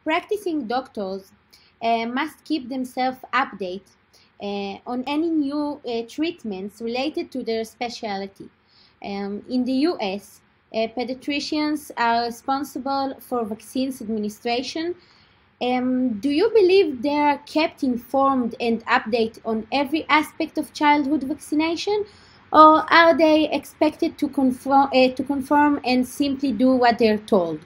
Practicing doctors must keep themselves updated on any new treatments related to their specialty. In the US, pediatricians are responsible for vaccines administration. Do you believe they are kept informed and updated on every aspect of childhood vaccination, or are they expected to conform and simply do what they're told?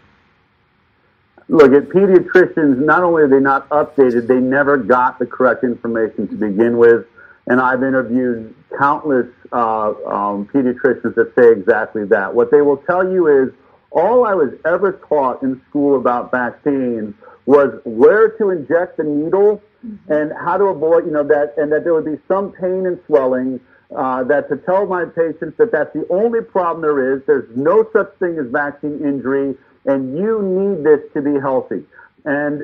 Look, at pediatricians, not only are they not updated, they never got the correct information to begin with. And I've interviewed countless pediatricians that say exactly that. What they will tell you is all I was ever taught in school about vaccines was where to inject the needle and how to avoid, that, and that there would be some pain and swelling. That to tell my patients that that's the only problem there is. There's no such thing as vaccine injury, and you need this to be healthy. And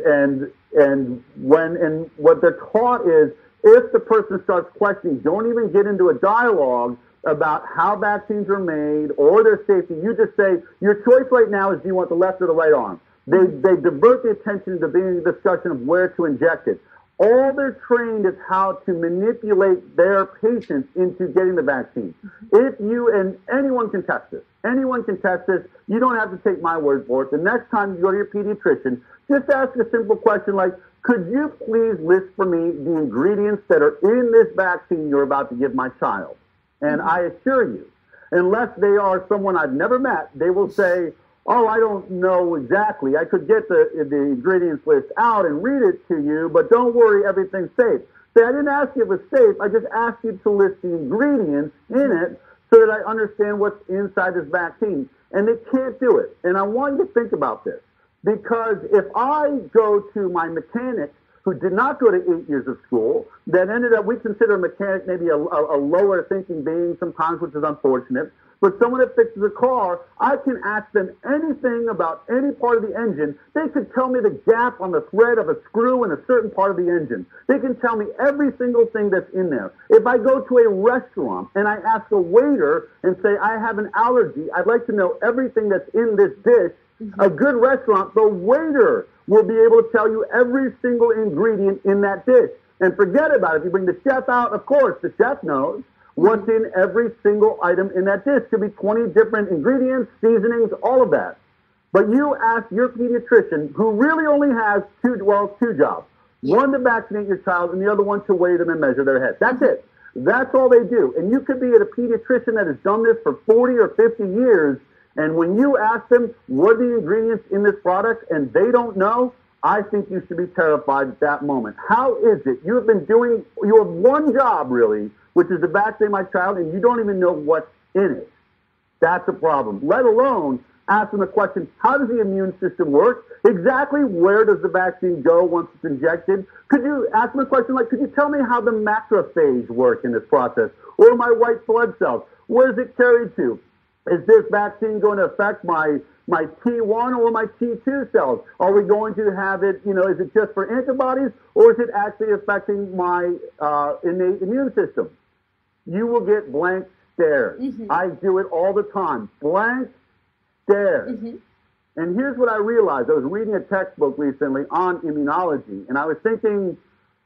what they're taught is if the person starts questioning, don't even get into a dialogue about how vaccines are made or their safety. You just say your choice right now is do you want the left or the right arm. They divert the attention to being a discussion of where to inject it. All they're trained is how to manipulate their patients into getting the vaccine. If you, and anyone can test this, you don't have to take my word for it. The next time you go to your pediatrician, just ask a simple question like, could you please list for me the ingredients that are in this vaccine you're about to give my child? And I assure you, unless they are someone I've never met, they will say, oh, I don't know exactly. I could get the ingredients list out and read it to you, but don't worry, everything's safe. Say, I didn't ask you if it was safe. I just asked you to list the ingredients in it so that I understand what's inside this vaccine. And they can't do it. And I want you to think about this, because if I go to my mechanic who did not go to 8 years of school, that ended up, we consider a mechanic maybe a lower thinking being sometimes, which is unfortunate, but someone that fixes a car, I can ask them anything about any part of the engine. They could tell me the gap on the thread of a screw in a certain part of the engine. They can tell me every single thing that's in there. If I go to a restaurant and I ask a waiter and say, I have an allergy, I'd like to know everything that's in this dish, a good restaurant, the waiter will be able to tell you every single ingredient in that dish. And forget about it. If you bring the chef out, of course, the chef knows what's in every single item in that dish. Could be 20 different ingredients, seasonings, all of that. But you ask your pediatrician, who really only has two jobs. One to vaccinate your child and the other one to weigh them and measure their head. That's it. That's all they do. And you could be at a pediatrician that has done this for 40 or 50 years, and when you ask them what are the ingredients in this product and they don't know, I think you should be terrified at that moment. How is it you have one job really, which is to vaccinate my child, and you don't even know what's in it? That's a problem. Let alone ask them the question, how does the immune system work? Exactly where does the vaccine go once it's injected? Could you ask them a question like, could you tell me how the macrophage work in this process? Or my white blood cells? Where is it carried to? Is this vaccine going to affect my T1 or my T2 cells? Are we going to have it, is it just for antibodies, or is it actually affecting my innate immune system? You will get blank stares. I do it all the time. Blank stares. And here's what I realized. I was reading a textbook recently on immunology, and I was thinking,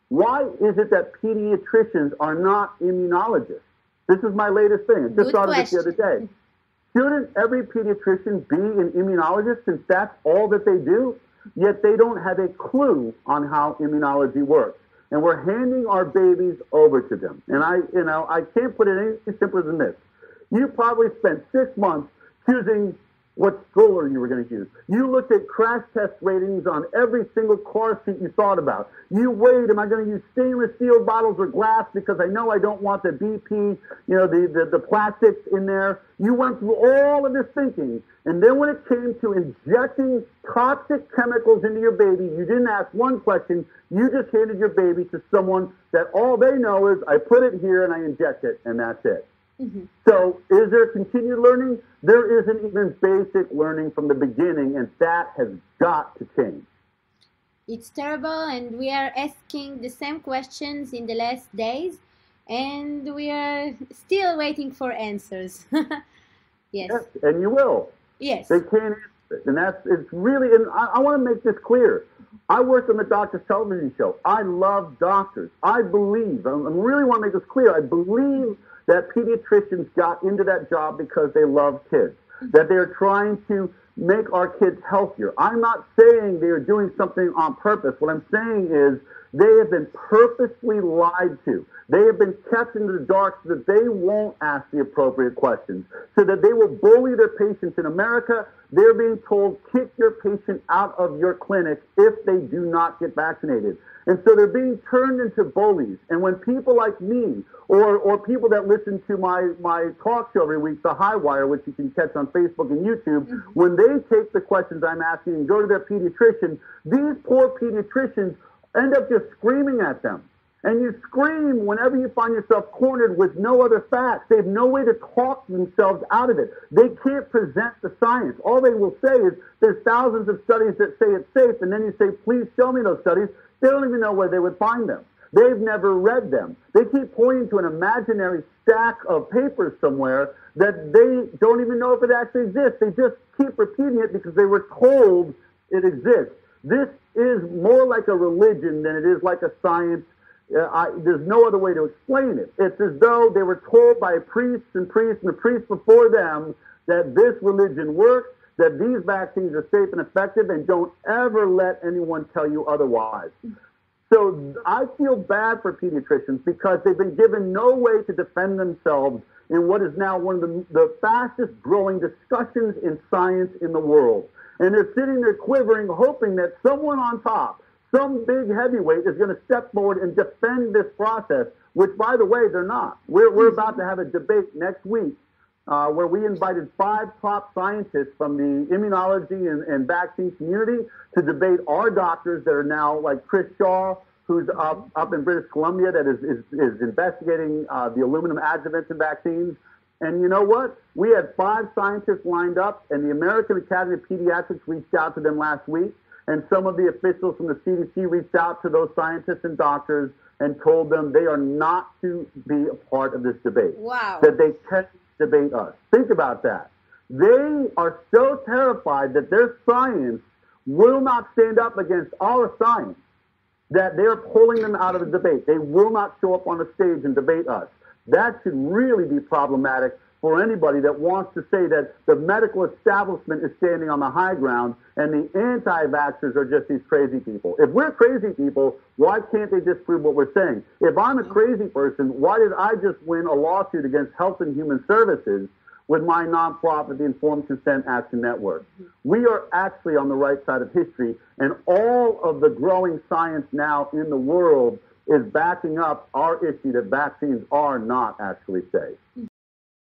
why is it that pediatricians are not immunologists? This is my latest thing. I just thought of it the other day. Shouldn't every pediatrician be an immunologist since that's all that they do? Yet they don't have a clue on how immunology works. And we're handing our babies over to them. And I can't put it any simpler than this. You probably spent 6 months choosing what stroller you were going to use. You looked at crash test ratings on every single car seat you thought about. You weighed, am I going to use stainless steel bottles or glass because I know I don't want the BP, the plastics in there. You went through all of this thinking. And then when it came to injecting toxic chemicals into your baby, you didn't ask one question. You just handed your baby to someone that all they know is I put it here and I inject it, and that's it. So is there continued learning? There isn't even basic learning from the beginning, and that has got to change. It's terrible, and we are asking the same questions in the last days, and we are still waiting for answers. Yes. Yes, and you will. Yes. They can't. it. And it's really, and I want to make this clear. I worked on the Doctor's Television show. I love doctors. I really want to make this clear. I believe that pediatricians got into that job because they love kids, that they're trying to make our kids healthier. I'm not saying they're doing something on purpose. What I'm saying is they have been purposely lied to. They have been kept in the dark so that they won't ask the appropriate questions, so that they will bully their patients. In America, they're being told, kick your patient out of your clinic if they do not get vaccinated. And so they're being turned into bullies. And when people like me or people that listen to my talk show every week, The High Wire, which you can catch on Facebook and YouTube, when they take the questions I'm asking and go to their pediatrician, these poor pediatricians end up just screaming at them. And you scream whenever you find yourself cornered with no other facts. They have no way to talk themselves out of it. They can't present the science. All they will say is there's thousands of studies that say it's safe, and then you say, please show me those studies. They don't even know where they would find them. They've never read them. They keep pointing to an imaginary stack of papers somewhere that they don't even know if it actually exists. They just keep repeating it because they were told it exists. This is more like a religion than it is like a science. There's no other way to explain it. It's as though they were told by priests and the priests before them that this religion works, that these vaccines are safe and effective, and don't ever let anyone tell you otherwise. So I feel bad for pediatricians because they've been given no way to defend themselves in what is now one of the fastest growing discussions in science in the world. And they're sitting there quivering, hoping that someone on top, some big heavyweight, is going to step forward and defend this process, which, by the way, they're not. We're about to have a debate next week where we invited 5 top scientists from the immunology and vaccine community to debate our doctors that are now, like Chris Shaw, who's up in British Columbia, that is investigating the aluminum adjuvants in vaccines. And you know what? We had 5 scientists lined up, and the American Academy of Pediatrics reached out to them last week. And some of the officials from the CDC reached out to those scientists and doctors and told them they are not to be a part of this debate. Wow. That they can't debate us. Think about that. They are so terrified that their science will not stand up against our science that they're pulling them out of the debate. They will not show up on the stage and debate us. That should really be problematic for anybody that wants to say that the medical establishment is standing on the high ground and the anti-vaxxers are just these crazy people. If we're crazy people, why can't they disprove what we're saying? If I'm a crazy person, why did I just win a lawsuit against Health and Human Services with my nonprofit, the Informed Consent Action Network? We are actually on the right side of history, and all of the growing science now in the world is backing up our issue that vaccines are not actually safe.